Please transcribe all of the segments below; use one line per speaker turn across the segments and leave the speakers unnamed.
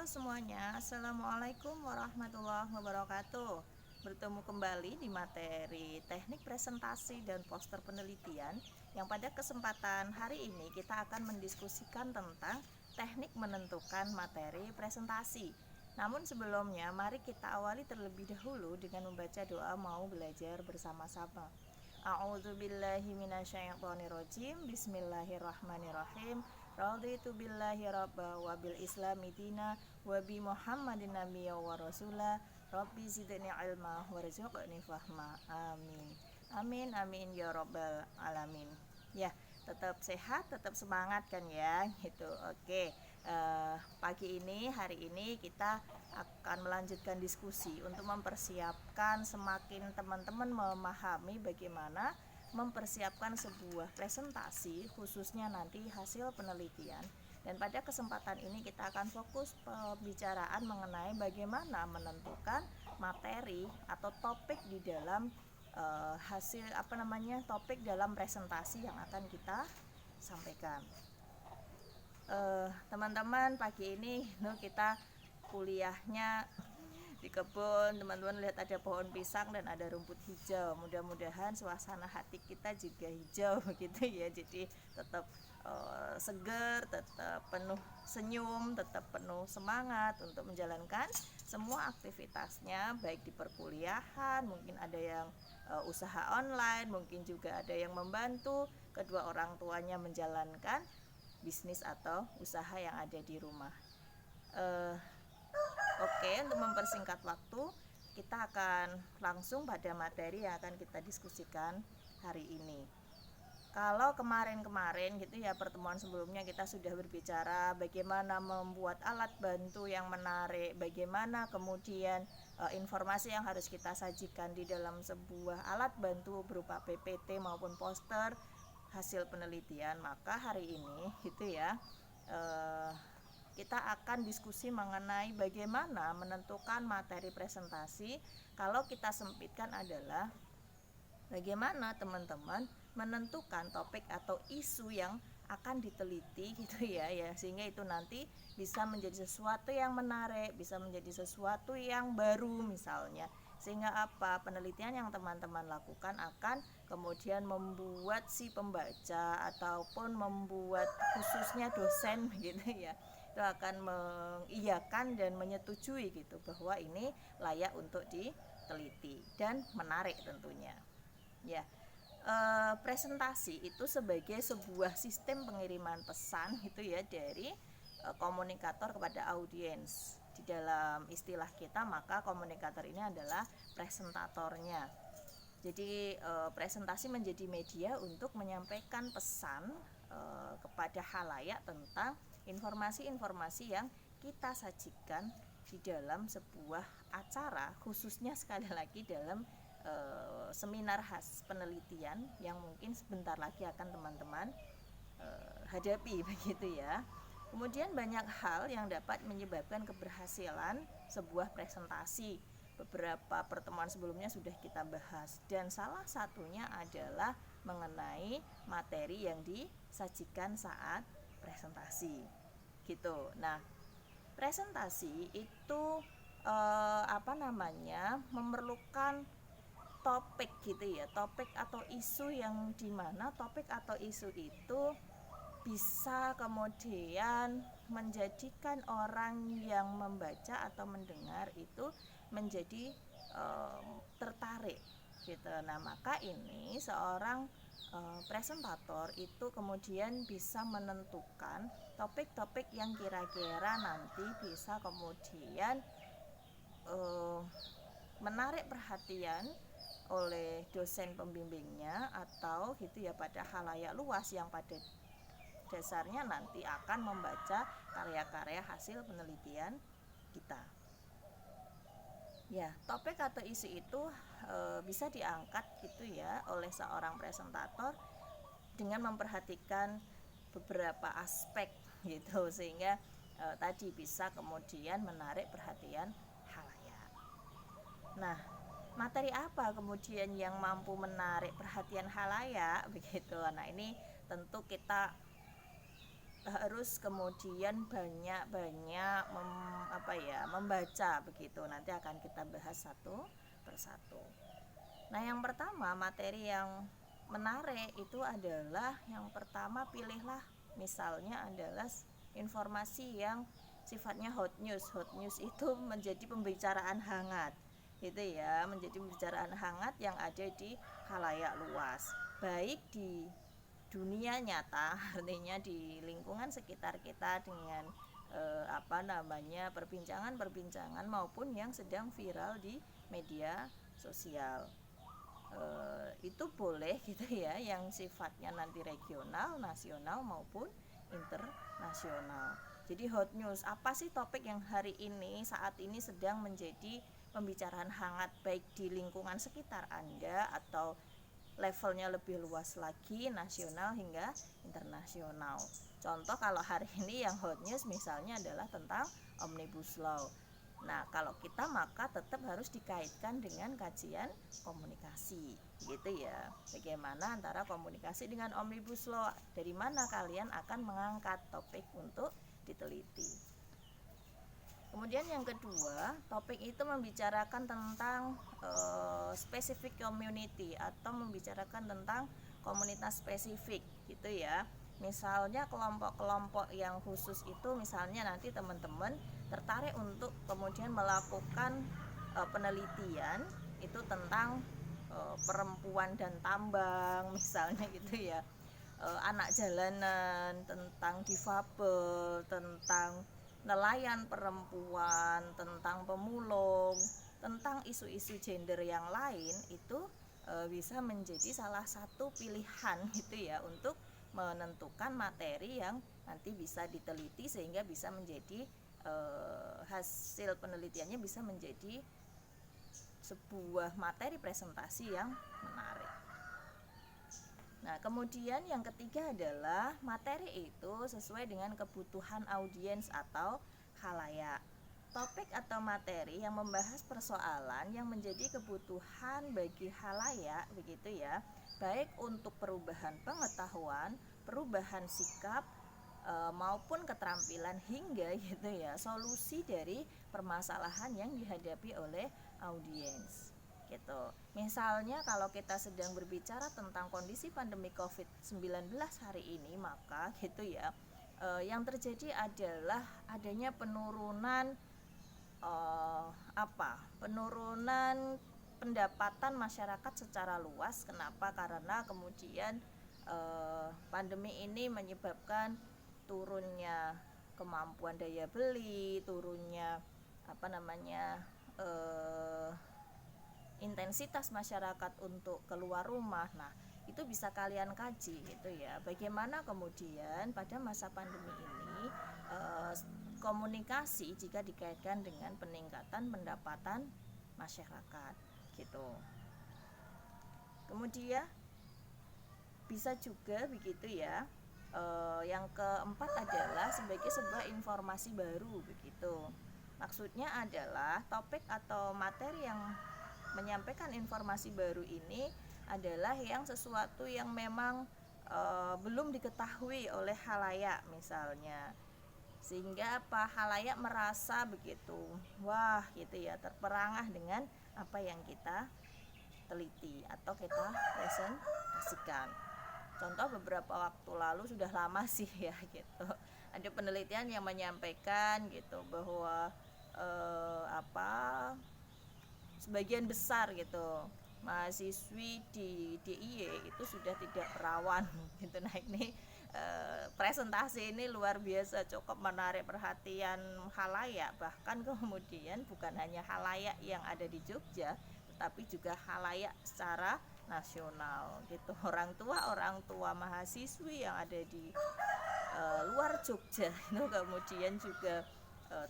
semuanya, Assalamualaikum warahmatullahi wabarakatuh. Bertemu kembali di materi teknik presentasi dan poster penelitian, yang pada kesempatan hari ini kita akan mendiskusikan tentang teknik menentukan materi presentasi. Namun sebelumnya, mari kita awali terlebih dahulu dengan membaca doa mau belajar bersama-sama. A'udzubillahi minasyaitonirrajim. Bismillahirrahmanirrahim. Raditu billahi rabba wa bil islami dina wa bi Muhammadin nabiyya wa rasula. Rabbi zidni ilma warzuqni fahma. Amin. Amin amin ya rabbal alamin. Ya, tetap sehat, tetap semangat kan ya, gitu. Oke. Hari ini kita akan melanjutkan diskusi untuk mempersiapkan semakin teman-teman memahami bagaimana mempersiapkan sebuah presentasi, khususnya nanti hasil penelitian. Dan pada kesempatan ini kita akan fokus pembicaraan mengenai bagaimana menentukan materi atau topik di dalam topik dalam presentasi yang akan kita sampaikan. Teman-teman, pagi ini kita kuliahnya di kebun. Teman-teman lihat ada pohon pisang dan ada rumput hijau. Mudah-mudahan suasana hati kita juga hijau gitu ya. Jadi tetap segar, tetap penuh senyum, tetap penuh semangat untuk menjalankan semua aktivitasnya, baik di perkuliahan, mungkin ada yang usaha online, mungkin juga ada yang membantu kedua orang tuanya menjalankan bisnis atau usaha yang ada di rumah. Oke, untuk mempersingkat waktu, kita akan langsung pada materi yang akan kita diskusikan hari ini. Kalau kemarin-kemarin gitu ya, pertemuan sebelumnya kita sudah berbicara bagaimana membuat alat bantu yang menarik, bagaimana kemudian informasi yang harus kita sajikan di dalam sebuah alat bantu berupa PPT maupun poster hasil penelitian. Maka hari ini gitu ya, kita akan diskusi mengenai bagaimana menentukan materi presentasi. Kalau kita sempitkan adalah bagaimana teman-teman menentukan topik atau isu yang akan diteliti gitu ya, sehingga itu nanti bisa menjadi sesuatu yang menarik, bisa menjadi sesuatu yang baru misalnya, sehingga penelitian yang teman-teman lakukan akan kemudian membuat si pembaca ataupun membuat khususnya dosen gitu ya, itu akan mengiyakan dan menyetujui gitu bahwa ini layak untuk diteliti dan menarik tentunya ya. Presentasi itu sebagai sebuah sistem pengiriman pesan gitu ya, dari komunikator kepada audiens. Di dalam istilah kita, maka komunikator ini adalah presentatornya. Jadi presentasi menjadi media untuk menyampaikan pesan kepada khalayak tentang informasi-informasi yang kita sajikan di dalam sebuah acara, khususnya sekali lagi dalam seminar khas penelitian yang mungkin sebentar lagi akan teman-teman hadapi begitu ya. Kemudian banyak hal yang dapat menyebabkan keberhasilan sebuah presentasi. Beberapa pertemuan sebelumnya sudah kita bahas, dan salah satunya adalah mengenai materi yang disajikan saat presentasi gitu. Nah, presentasi itu memerlukan topik gitu ya, topik atau isu yang dimana topik atau isu itu bisa kemudian menjadikan orang yang membaca atau mendengar itu menjadi tertarik gitu. Nah, maka ini seorang presentator itu kemudian bisa menentukan topik-topik yang kira-kira nanti bisa kemudian menarik perhatian oleh dosen pembimbingnya atau gitu ya, pada khalayak luas yang pada dasarnya nanti akan membaca karya-karya hasil penelitian kita. Ya, topik atau isu itu bisa diangkat gitu ya oleh seorang presentator dengan memperhatikan beberapa aspek gitu, sehingga tadi bisa kemudian menarik perhatian khalayak. Nah, materi apa kemudian yang mampu menarik perhatian khalayak begitu. Nah, ini tentu kita harus kemudian banyak-banyak membaca begitu. Nanti akan kita bahas satu persatu. Nah, yang pertama materi yang menarik itu adalah yang pertama, pilihlah misalnya adalah informasi yang sifatnya hot news. Hot news itu menjadi pembicaraan hangat gitu ya, menjadi pembicaraan hangat yang ada di khalayak luas, baik di dunia nyata, artinya di lingkungan sekitar kita dengan perbincangan maupun yang sedang viral di media sosial. Itu boleh gitu ya, yang sifatnya nanti regional, nasional maupun internasional. Jadi hot news, apa sih topik yang hari ini saat ini sedang menjadi pembicaraan hangat baik di lingkungan sekitar Anda atau levelnya lebih luas lagi, nasional hingga internasional. Contoh kalau hari ini yang hot news misalnya adalah tentang Omnibus Law. Nah, kalau kita maka tetap harus dikaitkan dengan kajian komunikasi, gitu ya. Bagaimana antara komunikasi dengan Omnibus Law, dari mana kalian akan mengangkat topik untuk diteliti. Kemudian yang kedua, topik itu membicarakan tentang specific community atau membicarakan tentang komunitas spesifik, gitu ya. Misalnya kelompok-kelompok yang khusus itu, misalnya nanti teman-teman tertarik untuk kemudian melakukan penelitian itu tentang perempuan dan tambang misalnya gitu ya, anak jalanan, tentang difabel, tentang nelayan perempuan, tentang pemulung, tentang isu-isu gender yang lain, itu bisa menjadi salah satu pilihan gitu ya untuk menentukan materi yang nanti bisa diteliti sehingga bisa menjadi hasil penelitiannya bisa menjadi sebuah materi presentasi yang menarik. Nah, kemudian yang ketiga adalah materi itu sesuai dengan kebutuhan audiens atau khalayak. Topik atau materi yang membahas persoalan yang menjadi kebutuhan bagi khalayak begitu ya, baik untuk perubahan pengetahuan, perubahan sikap maupun keterampilan hingga gitu ya, solusi dari permasalahan yang dihadapi oleh audiens. Gitu. Misalnya kalau kita sedang berbicara tentang kondisi pandemi COVID-19 hari ini, maka gitu ya, yang terjadi adalah adanya penurunan penurunan pendapatan masyarakat secara luas. Kenapa? Karena kemudian pandemi ini menyebabkan turunnya kemampuan daya beli, turunnya intensitas masyarakat untuk keluar rumah. Nah, itu bisa kalian kaji gitu ya, bagaimana kemudian pada masa pandemi ini komunikasi jika dikaitkan dengan peningkatan pendapatan masyarakat gitu. Kemudian bisa juga begitu ya, yang keempat adalah sebagai sebuah informasi baru begitu. Maksudnya adalah topik atau materi yang menyampaikan informasi baru ini adalah yang sesuatu yang memang belum diketahui oleh khalayak misalnya, sehingga khalayak merasa begitu, wah gitu ya, terperangah dengan apa yang kita teliti atau kita presentasikan. Contoh beberapa waktu lalu, sudah lama sih ya gitu, ada penelitian yang menyampaikan gitu bahwa sebagian besar gitu mahasiswi di DIY itu sudah tidak perawan gitu. Nah, ini presentasi ini luar biasa, cukup menarik perhatian khalayak, bahkan kemudian bukan hanya khalayak yang ada di Jogja tetapi juga khalayak secara nasional gitu. Orang tua mahasiswi yang ada di luar Jogja itu kemudian juga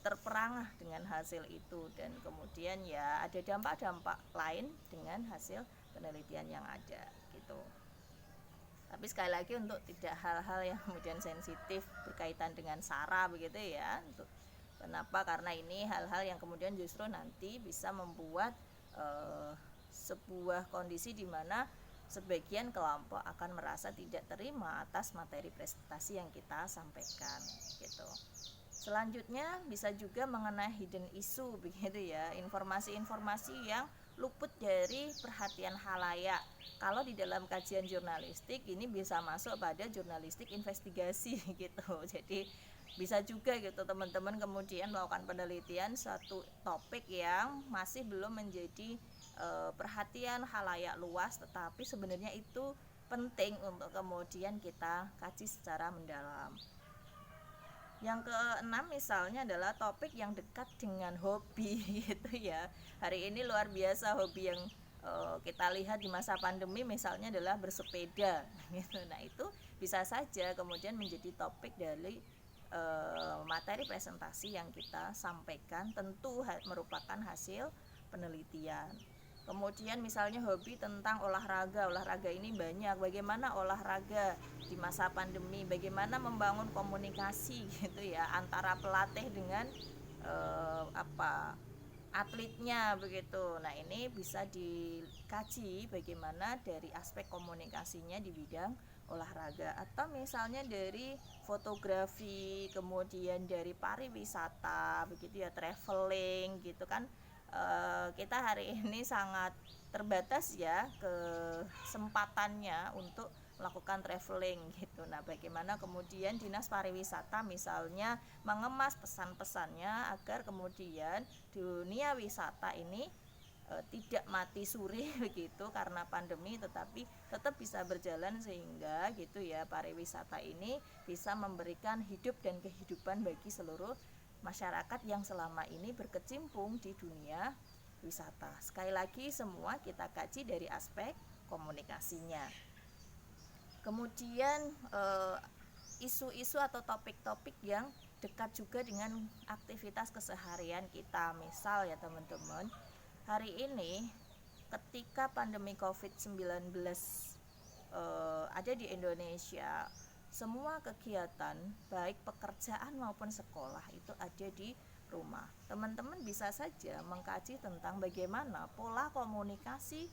terperangah dengan hasil itu, dan kemudian ya ada dampak-dampak lain dengan hasil penelitian yang ada gitu. Tapi sekali lagi, untuk tidak hal-hal yang kemudian sensitif berkaitan dengan SARA begitu ya. Kenapa? Karena ini hal-hal yang kemudian justru nanti bisa membuat sebuah kondisi di mana sebagian kelompok akan merasa tidak terima atas materi presentasi yang kita sampaikan gitu. Selanjutnya bisa juga mengenai hidden issue begitu ya, informasi-informasi yang luput dari perhatian halayak. Kalau di dalam kajian jurnalistik ini bisa masuk pada jurnalistik investigasi gitu. Jadi bisa juga gitu teman-teman kemudian melakukan penelitian satu topik yang masih belum menjadi perhatian halayak luas, tetapi sebenarnya itu penting untuk kemudian kita kaji secara mendalam. Yang keenam misalnya adalah topik yang dekat dengan hobi gitu ya. Hari ini luar biasa hobi yang kita lihat di masa pandemi misalnya adalah bersepeda gitu. Nah, itu bisa saja kemudian menjadi topik dari materi presentasi yang kita sampaikan, tentu merupakan hasil penelitian. Kemudian misalnya hobi tentang olahraga ini banyak, bagaimana olahraga di masa pandemi, bagaimana membangun komunikasi gitu ya antara pelatih dengan atletnya begitu. Nah, ini bisa dikaji bagaimana dari aspek komunikasinya di bidang olahraga, atau misalnya dari fotografi, kemudian dari pariwisata begitu ya, traveling gitu kan. Kita hari ini sangat terbatas ya kesempatannya untuk melakukan traveling gitu. Nah, bagaimana kemudian Dinas Pariwisata misalnya mengemas pesan-pesannya agar kemudian dunia wisata ini tidak mati suri begitu karena pandemi, tetapi tetap bisa berjalan sehingga gitu ya pariwisata ini bisa memberikan hidup dan kehidupan bagi seluruh masyarakat yang selama ini berkecimpung di dunia wisata. Sekali lagi semua kita kaji dari aspek komunikasinya. Kemudian isu-isu atau topik-topik yang dekat juga dengan aktivitas keseharian kita. Misal ya teman-teman, hari ini ketika pandemi COVID-19 ada di Indonesia, semua kegiatan baik pekerjaan maupun sekolah itu ada di rumah. Teman-teman bisa saja mengkaji tentang bagaimana pola komunikasi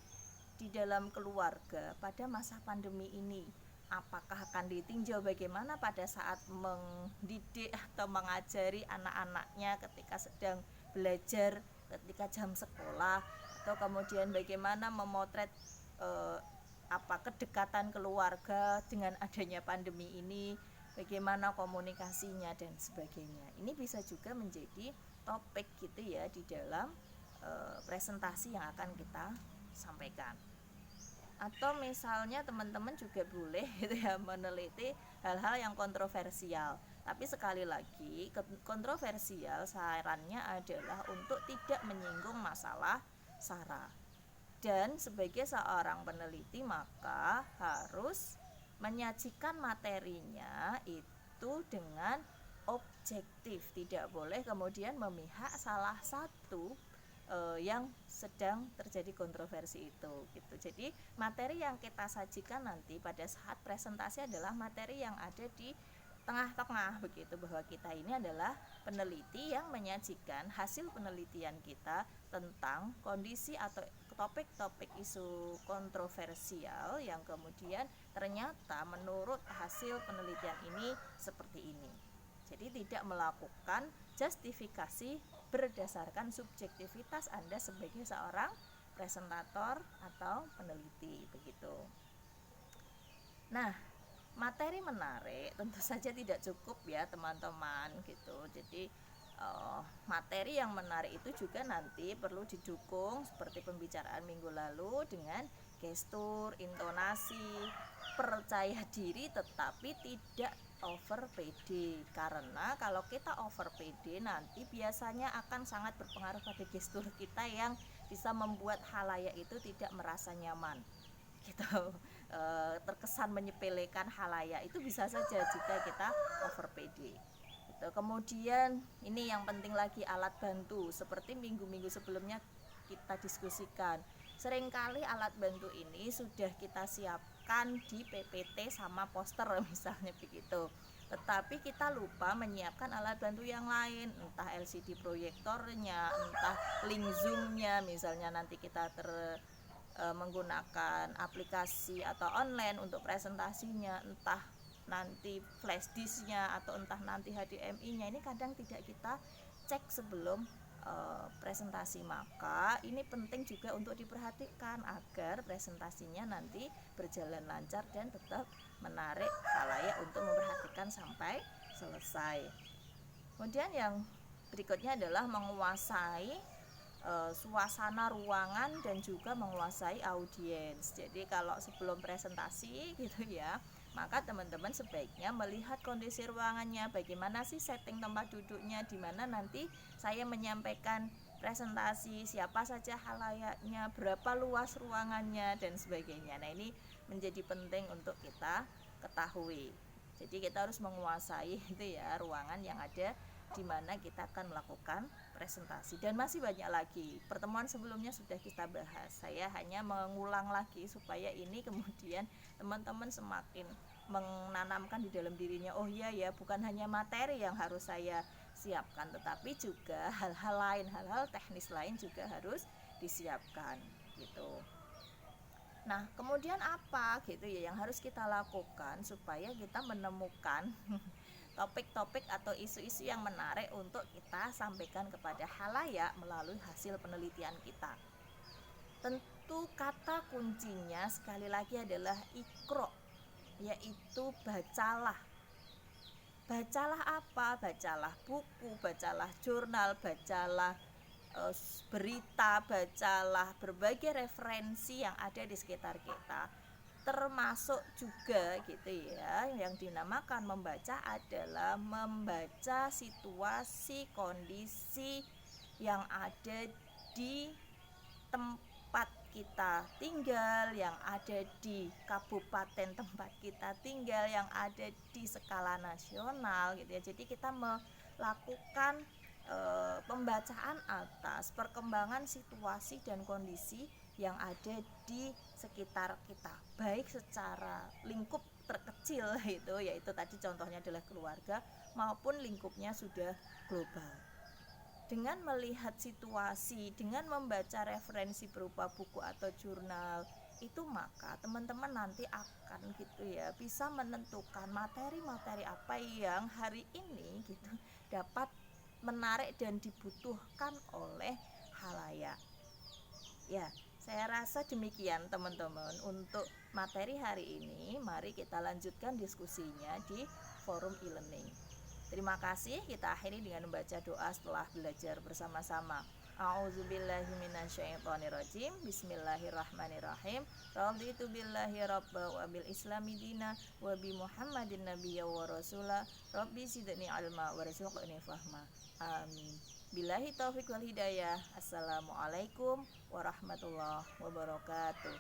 di dalam keluarga pada masa pandemi ini. Apakah akan ditinjau bagaimana pada saat mendidik atau mengajari anak-anaknya ketika sedang belajar, ketika jam sekolah, atau kemudian bagaimana memotret kedekatan keluarga dengan adanya pandemi ini, bagaimana komunikasinya dan sebagainya. Ini bisa juga menjadi topik gitu ya di dalam presentasi yang akan kita sampaikan. Atau misalnya teman-teman juga boleh gitu ya meneliti hal-hal yang kontroversial. Tapi sekali lagi, kontroversial sarannya adalah untuk tidak menyinggung masalah SARA. Dan sebagai seorang peneliti maka harus menyajikan materinya itu dengan objektif, tidak boleh kemudian memihak salah satu yang sedang terjadi kontroversi itu gitu. Jadi materi yang kita sajikan nanti pada saat presentasi adalah materi yang ada di tengah-tengah begitu, bahwa kita ini adalah peneliti yang menyajikan hasil penelitian kita tentang kondisi atau topik-topik isu kontroversial yang kemudian ternyata menurut hasil penelitian ini seperti ini. Jadi tidak melakukan justifikasi berdasarkan subjektivitas Anda sebagai seorang presentator atau peneliti begitu. Nah, materi menarik tentu saja tidak cukup ya teman-teman gitu. Jadi materi yang menarik itu juga nanti perlu didukung seperti pembicaraan minggu lalu dengan gestur, intonasi, percaya diri tetapi tidak over PD, karena kalau kita over PD nanti biasanya akan sangat berpengaruh pada gestur kita yang bisa membuat halayak itu tidak merasa nyaman gitu. Terkesan menyepelekan halayak itu bisa saja jika kita over PD gitu. Kemudian ini yang penting lagi, alat bantu seperti minggu-minggu sebelumnya kita diskusikan. Seringkali alat bantu ini sudah kita siapkan di PPT sama poster misalnya begitu, tetapi kita lupa menyiapkan alat bantu yang lain, entah LCD proyektornya, entah link zoomnya misalnya nanti kita menggunakan aplikasi atau online untuk presentasinya, entah nanti flash disknya atau entah nanti HDMI-nya, ini kadang tidak kita cek sebelum presentasi. Maka ini penting juga untuk diperhatikan agar presentasinya nanti berjalan lancar dan tetap menarik khalayak untuk memperhatikan sampai selesai. Kemudian yang berikutnya adalah menguasai suasana ruangan dan juga menguasai audiens. Jadi kalau sebelum presentasi gitu ya, maka teman-teman sebaiknya melihat kondisi ruangannya, bagaimana sih setting tempat duduknya, di mana nanti saya menyampaikan presentasi, siapa saja halayaknya, berapa luas ruangannya dan sebagainya. Nah, ini menjadi penting untuk kita ketahui. Jadi kita harus menguasai itu ya ruangan yang ada di mana kita akan melakukan presentasi. Dan masih banyak lagi, pertemuan sebelumnya sudah kita bahas, saya hanya mengulang lagi supaya ini kemudian teman-teman semakin menanamkan di dalam dirinya, oh iya ya, bukan hanya materi yang harus saya siapkan, tetapi juga hal-hal lain, hal-hal teknis lain juga harus disiapkan gitu. Nah, kemudian apa gitu ya yang harus kita lakukan supaya kita menemukan topik-topik atau isu-isu yang menarik untuk kita sampaikan kepada khalayak melalui hasil penelitian kita. Tentu kata kuncinya sekali lagi adalah iqra, yaitu bacalah. Bacalah apa? Bacalah buku, bacalah jurnal, bacalah berita, bacalah berbagai referensi yang ada di sekitar kita, termasuk juga gitu ya, yang dinamakan membaca adalah membaca situasi kondisi yang ada di tempat kita tinggal, yang ada di kabupaten tempat kita tinggal, yang ada di skala nasional gitu ya. Jadi kita melakukan pembacaan atas perkembangan situasi dan kondisi yang ada di sekitar kita, baik secara lingkup terkecil itu, yaitu tadi contohnya adalah keluarga, maupun lingkupnya sudah global. Dengan melihat situasi, dengan membaca referensi berupa buku atau jurnal itu, maka teman-teman nanti akan gitu ya bisa menentukan materi-materi apa yang hari ini gitu dapat menarik dan dibutuhkan oleh khalayak. Ya, saya rasa demikian teman-teman untuk materi hari ini. Mari kita lanjutkan diskusinya di forum e-learning. Terima kasih, kita akhiri dengan membaca doa setelah belajar bersama-sama. A'udzubillahi minasyaitonirrajim. Bismillahirrahmanirrahim. Raditu billahi rabba wa bil islami dina wa bi Muhammadin nabiyya wa rasula. Rabbi zidni ilma warzuqni fahma. Amin. Billahi taufiq wal hidayah. Assalamualaikum warahmatullahi wabarakatuh.